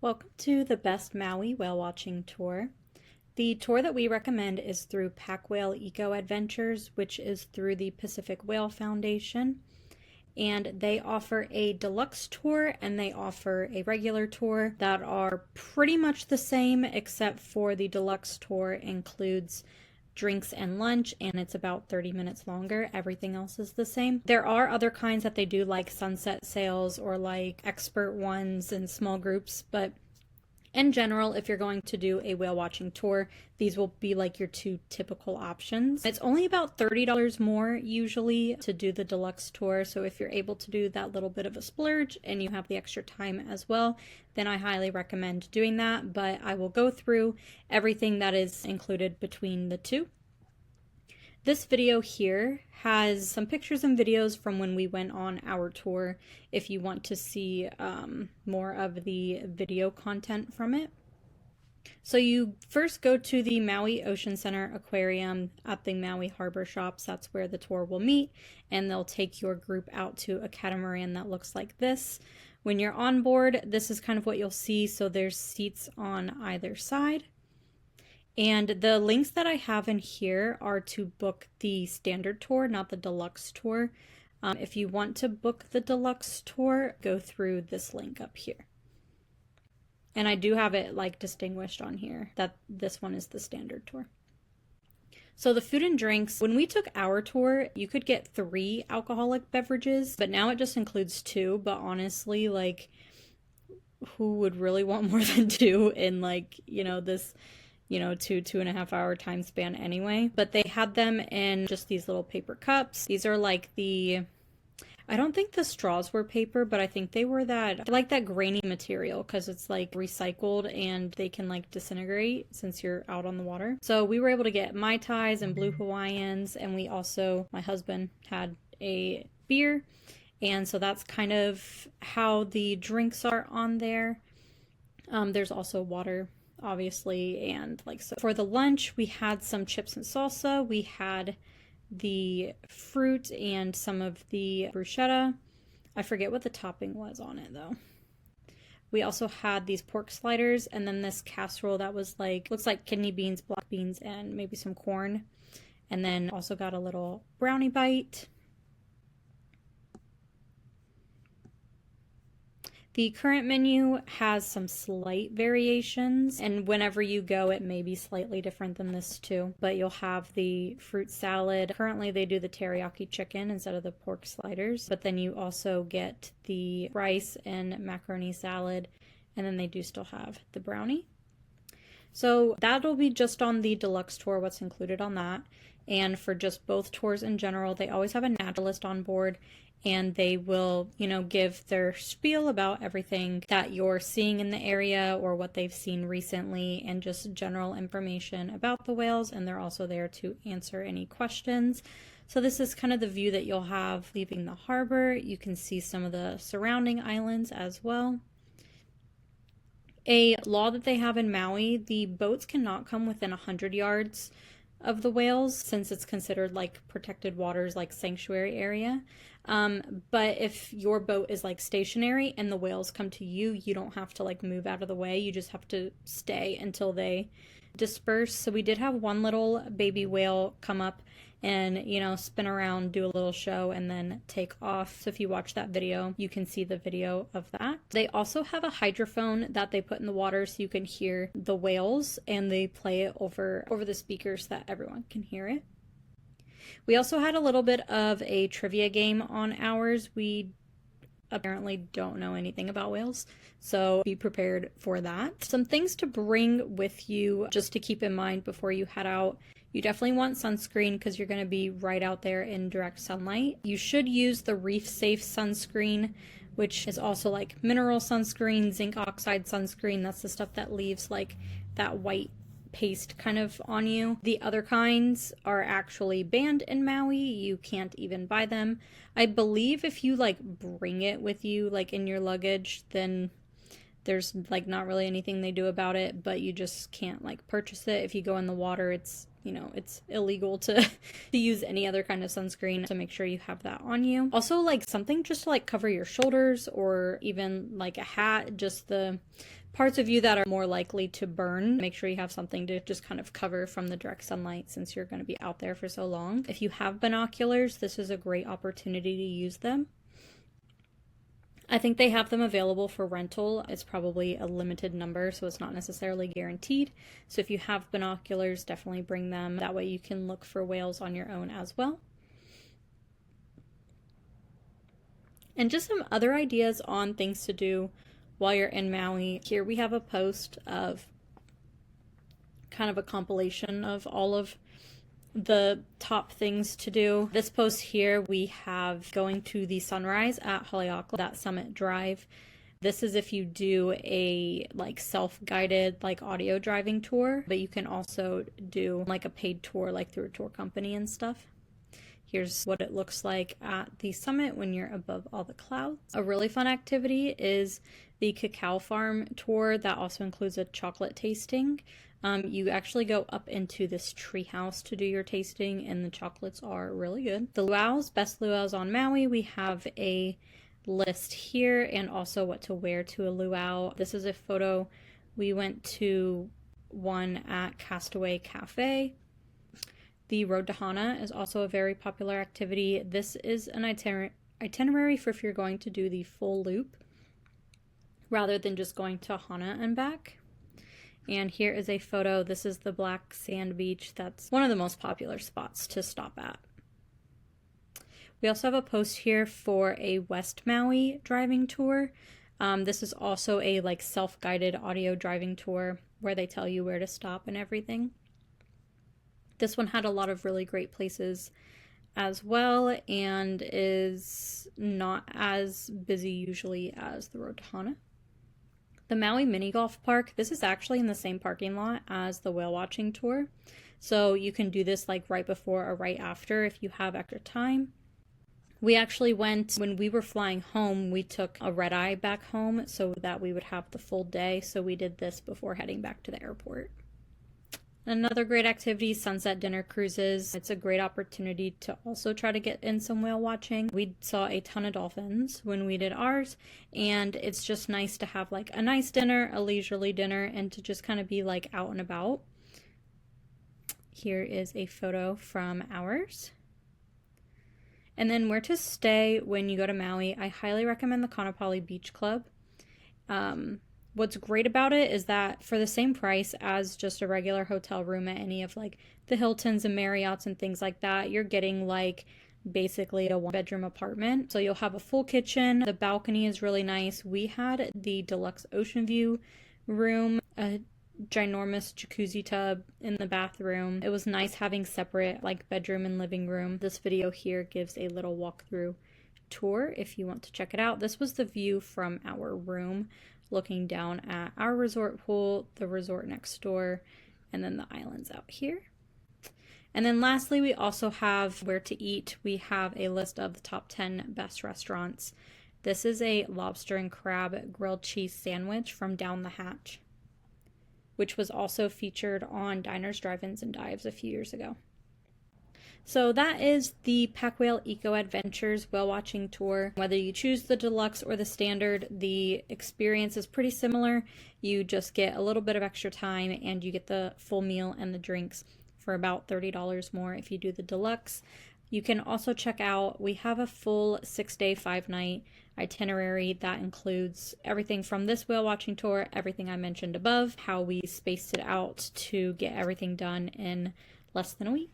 Welcome to the Best Maui Whale Watching Tour. The tour that we recommend is through PacWhale EcoAdventures, which is through the Pacific Whale Foundation. And they offer a deluxe tour and they offer a regular tour that are pretty much the same, except for the deluxe tour includes drinks and lunch, and it's about 30 minutes longer. Everything else is the same. There are other kinds that they do, like sunset sails or like expert ones in small groups, but in general, if you're going to do a whale watching tour, these will be like your two typical options. It's only about $30 more usually to do the deluxe tour, so if you're able to do that little bit of a splurge and you have the extra time as well, then I highly recommend doing that. But I will go through everything that is included between the two. This video here has some pictures and videos from when we went on our tour if you want to see more of the video content from it. So you first go to the Maui Ocean Center Aquarium at the Maui Harbor Shops. That's where the tour will meet, and they'll take your group out to a catamaran that looks like this. When you're on board, this is kind of what you'll see. So there's seats on either side. And the links that I have in here are to book the standard tour, not the deluxe tour. If you want to book the deluxe tour, go through this link up here. And I do have it like distinguished on here that this one is the standard tour. So the food and drinks, when we took our tour, you could get 3 alcoholic beverages, but now it just includes 2. But honestly, like, who would really want more than 2 in like, this 2.5 hour time span anyway. But they had them in just these little paper cups. These are like I don't think the straws were paper, but I think they were that grainy material because it's like recycled and they can like disintegrate since you're out on the water. So we were able to get Mai Tais and Blue Hawaiians, and we also, my husband had a beer, and so that's kind of how the drinks are on there. There's also water, obviously, and like, so for the lunch we had some chips and salsa. We had the fruit and some of the bruschetta. I forget what the topping was on it though. We also had these pork sliders, and then this casserole that was like, looks like kidney beans, black beans, and maybe some corn. And then also got a little brownie bite. The current menu has some slight variations, and whenever you go, it may be slightly different than this too. But you'll have the fruit salad. Currently, they do the teriyaki chicken instead of the pork sliders. But then you also get the rice and macaroni salad, and then they do still have the brownie. So that'll be just on the deluxe tour, what's included on that. And for just both tours in general, they always have a naturalist on board, and they will, give their spiel about everything that you're seeing in the area or what they've seen recently, and just general information about the whales. And they're also there to answer any questions. So this is kind of the view that you'll have leaving the harbor. You can see some of the surrounding islands as well. A law that they have in Maui, the boats cannot come within 100 yards of the whales, since it's considered like protected waters, like sanctuary area. But if your boat is like stationary and the whales come to you, you don't have to like move out of the way. You just have to stay until they disperse. So we did have one little baby whale come up and, spin around, do a little show, and then take off. So if you watch that video, you can see the video of that. They also have a hydrophone that they put in the water so you can hear the whales, and they play it over the speakers so that everyone can hear it. We also had a little bit of a trivia game on ours. We apparently don't know anything about whales, so be prepared for that. Some things to bring with you just to keep in mind before you head out. You definitely want sunscreen because you're going to be right out there in direct sunlight. You should use the Reef Safe sunscreen, which is also like mineral sunscreen, zinc oxide sunscreen. That's the stuff that leaves like that white paste kind of on you. The other kinds are actually banned in Maui. You can't even buy them. I believe if you like bring it with you like in your luggage, then there's like not really anything they do about it, but you just can't like purchase it. If you go in the water, it's you know, it's illegal to use any other kind of sunscreen, so make sure you have that on you. Also, like something just to like cover your shoulders, or even like a hat, just the parts of you that are more likely to burn. Make sure you have something to just kind of cover from the direct sunlight, since you're going to be out there for so long. If you have binoculars, this is a great opportunity to use them. I think they have them available for rental. It's probably a limited number, so it's not necessarily guaranteed. So if you have binoculars, definitely bring them. That way you can look for whales on your own as well. And just some other ideas on things to do while you're in Maui. Here we have a post of kind of a compilation of all of the top things to do. This post here, we have going to the sunrise at Haleakala, that Summit Drive. This is if you do a like self-guided like audio driving tour, but you can also do like a paid tour like through a tour company and stuff. Here's what it looks like at the summit when you're above all the clouds. A really fun activity is the cacao farm tour that also includes a chocolate tasting. You actually go up into this tree house to do your tasting, and the chocolates are really good. The luau's, best luau's on Maui, we have a list here, and also what to wear to a luau. This is a photo. We went to one at Castaway Cafe. The Road to Hana is also a very popular activity. This is an itinerary for if you're going to do the full loop rather than just going to Hana and back. And here is a photo. This is the black sand beach. That's one of the most popular spots to stop at. We also have a post here for a West Maui driving tour. This is also a like self-guided audio driving tour where they tell you where to stop and everything. This one had a lot of really great places as well, and is not as busy usually as the Road to Hana. The Maui Mini Golf Park, this is actually in the same parking lot as the whale watching tour. So you can do this like right before or right after if you have extra time. We actually went, when we were flying home, we took a red eye back home so that we would have the full day. So we did this before heading back to the airport. Another great activity, sunset dinner cruises. It's a great opportunity to also try to get in some whale watching. We saw a ton of dolphins when we did ours, and it's just nice to have like a nice dinner, a leisurely dinner, and to just kind of be like out and about. Here is a photo from ours. And then where to stay when you go to Maui, I highly recommend the Kaanapali Beach Club. What's great about it is that for the same price as just a regular hotel room at any of like the Hiltons and Marriotts and things like that, you're getting like basically a one-bedroom apartment. So you'll have a full kitchen. The balcony is really nice. We had the Deluxe Ocean View room, a ginormous jacuzzi tub in the bathroom. It was nice having separate like bedroom and living room. This video here gives a little walkthrough tour if you want to check it out. This was the view from our room, looking down at our resort pool, the resort next door, and then the islands out here. And then lastly, we also have where to eat. We have a list of the top 10 best restaurants. This is a lobster and crab grilled cheese sandwich from Down the Hatch, which was also featured on Diners, Drive-Ins, and Dives a few years ago. So that is the PacWhale EcoAdventures whale watching tour. Whether you choose the deluxe or the standard, the experience is pretty similar. You just get a little bit of extra time, and you get the full meal and the drinks for about $30 more if you do the deluxe. You can also check out, we have a full 6-day, 5-night itinerary that includes everything from this whale watching tour, everything I mentioned above, how we spaced it out to get everything done in less than a week.